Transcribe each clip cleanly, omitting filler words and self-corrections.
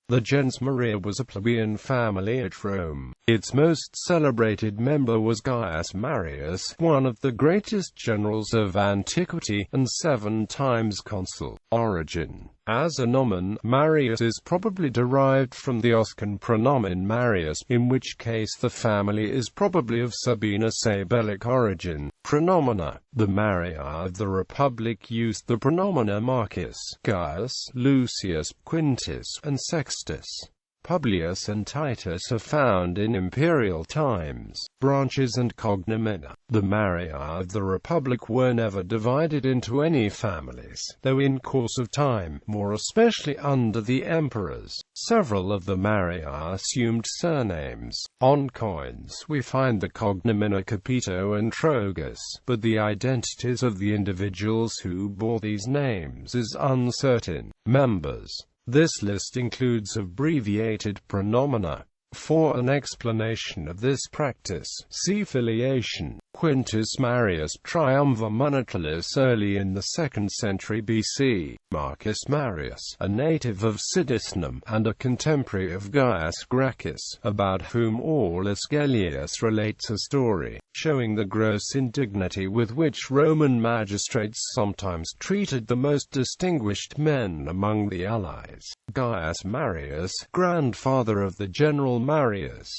The gens Maria was a plebeian family at Rome. Its most celebrated member was Gaius Marius, one of the greatest generals of antiquity, and 7 times consul. Origin. As a nomen, Marius is probably derived from the Oscan pronomen Marius, in which case the family is probably of Sabino-Sabellic origin. Pronomina. The Maria of the Republic used the pronomina Marcus, Gaius, Lucius, Quintus, and Sextus. Publius and Titus are found in imperial times. Branches and cognomina. The Maria of the Republic were never divided into any families, though in course of time, more especially under the emperors, several of the Maria assumed surnames. On coins we find the cognomina Capito and Trogus, but the identities of the individuals who bore these names is uncertain. Members. This list includes abbreviated pronomina. For an explanation of this practice, see filiation. Quintus Marius Triumvir Monetalis early in the 2nd century BC. Marcus Marius, a native of Sidicinum, and a contemporary of Gaius Gracchus, about whom Aulus Gellius relates a story, showing the gross indignity with which Roman magistrates sometimes treated the most distinguished men among the allies. Gaius Marius, grandfather of the general Marius.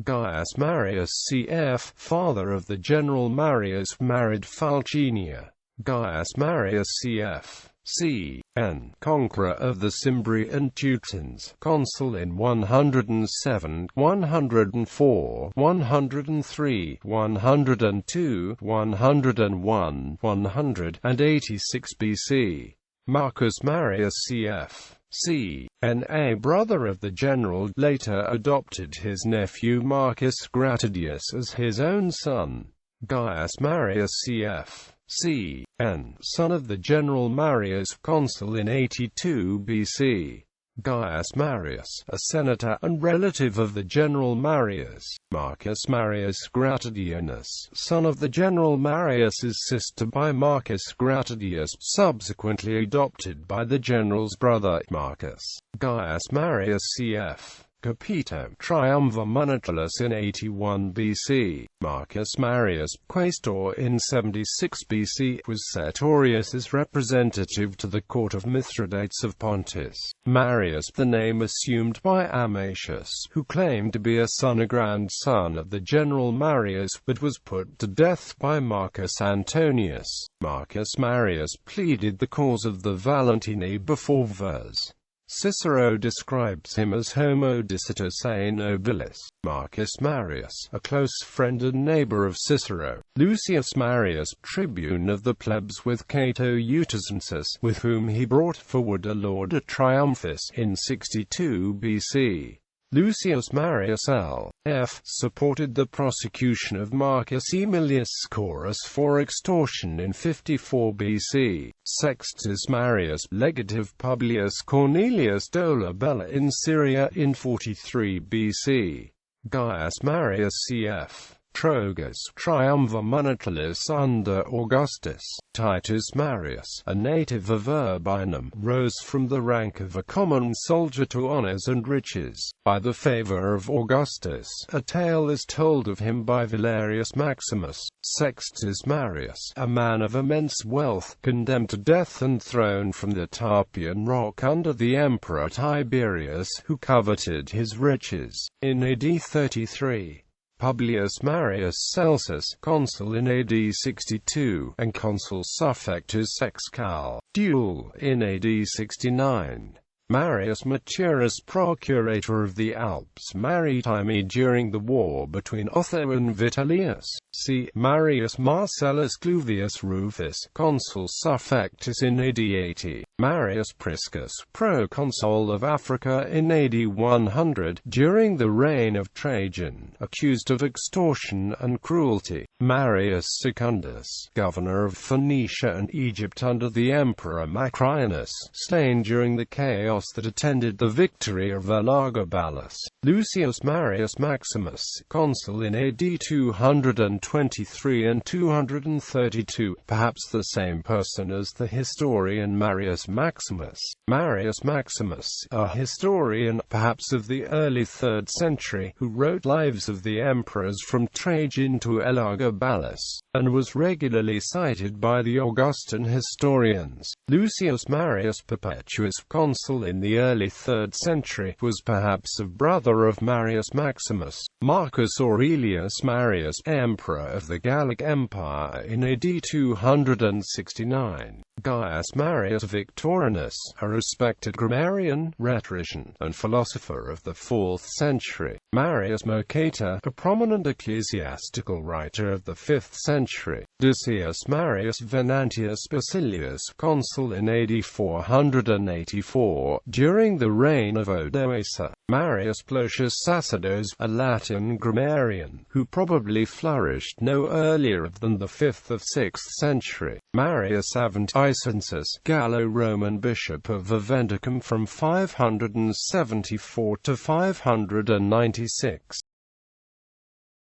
Gaius Marius cf. father of the general Marius, married Fulcinia. Gaius Marius cf. c.n. conqueror of the Cimbri and Teutons, consul in 107, 104, 103, 102, 101, 186 BC. Marcus Marius cf. c.n. a brother of the general, later adopted his nephew Marcus Gratidius as his own son. Gaius Marius cf. c.n. son of the general Marius, consul in 82 BC. Gaius Marius, a senator and relative of the general Marius. Marcus Marius Gratidianus, son of the general Marius's sister by Marcus Gratidius, subsequently adopted by the general's brother Marcus. Gaius Marius cf. Capito Triumvir Monetalis in 81 BC. Marcus Marius, quaestor in 76 BC, was Sertorius's representative to the court of Mithridates of Pontus. Marius, the name assumed by Amatius, who claimed to be a son or grandson of the general Marius, but was put to death by Marcus Antonius. Marcus Marius pleaded the cause of the Valentini before Vers. Cicero describes him as homo dicitus a nobilis. Marcus Marius, a close friend and neighbor of Cicero. Lucius Marius, tribune of the plebs with Cato Uticensis, with whom he brought forward a Lauda Triumphis in 62 BC. Lucius Marius L.F. supported the prosecution of Marcus Aemilius Scaurus for extortion in 54 BC. Sextus Marius, legate of Publius Cornelius Dolabella in Syria in 43 BC. Gaius Marius cf. Trogus, Triumvir Monetalis under Augustus. Titus Marius, a native of Urbinum, rose from the rank of a common soldier to honors and riches, by the favor of Augustus. A tale is told of him by Valerius Maximus. Sextus Marius, a man of immense wealth, condemned to death and thrown from the Tarpeian rock under the Emperor Tiberius, who coveted his riches, in AD 33. Publius Marius Celsus, consul in AD 62, and consul suffectus excal. Duel, in AD 69. Marius Maturus, procurator of the Alps Maritimi during the war between Otho and Vitellius. C. Marius Marcellus Cluvius Rufus, consul suffectus in AD 80. Marius Priscus, proconsul of Africa in AD 100, during the reign of Trajan, accused of extortion and cruelty. Marius Secundus, governor of Phoenicia and Egypt under the Emperor Macrinus, slain during the chaos chaos that attended the victory of Elagabalus. Lucius Marius Maximus, consul in AD 223 and 232, perhaps the same person as the historian Marius Maximus. Marius Maximus, a historian, perhaps of the early 3rd century, who wrote lives of the emperors from Trajan to Elagabalus, and was regularly cited by the Augustan historians. Lucius Marius Perpetuus, consul in the early 3rd century, was perhaps a brother of Marius Maximus. Marcus Aurelius Marius, emperor of the Gallic Empire in AD 269. Gaius Marius Victorinus, a respected grammarian, rhetorician, and philosopher of the 4th century. Marius Mercator, a prominent ecclesiastical writer of the 5th century. Decius Marius Venantius Basilius, consul in AD 484, during the reign of Odoacer. Marius Plotius Sacerdos, a Latin grammarian, who probably flourished no earlier than the 5th or 6th century. Marius Aventicensis, Gallo-Roman bishop of Aventicum from 574 to 596.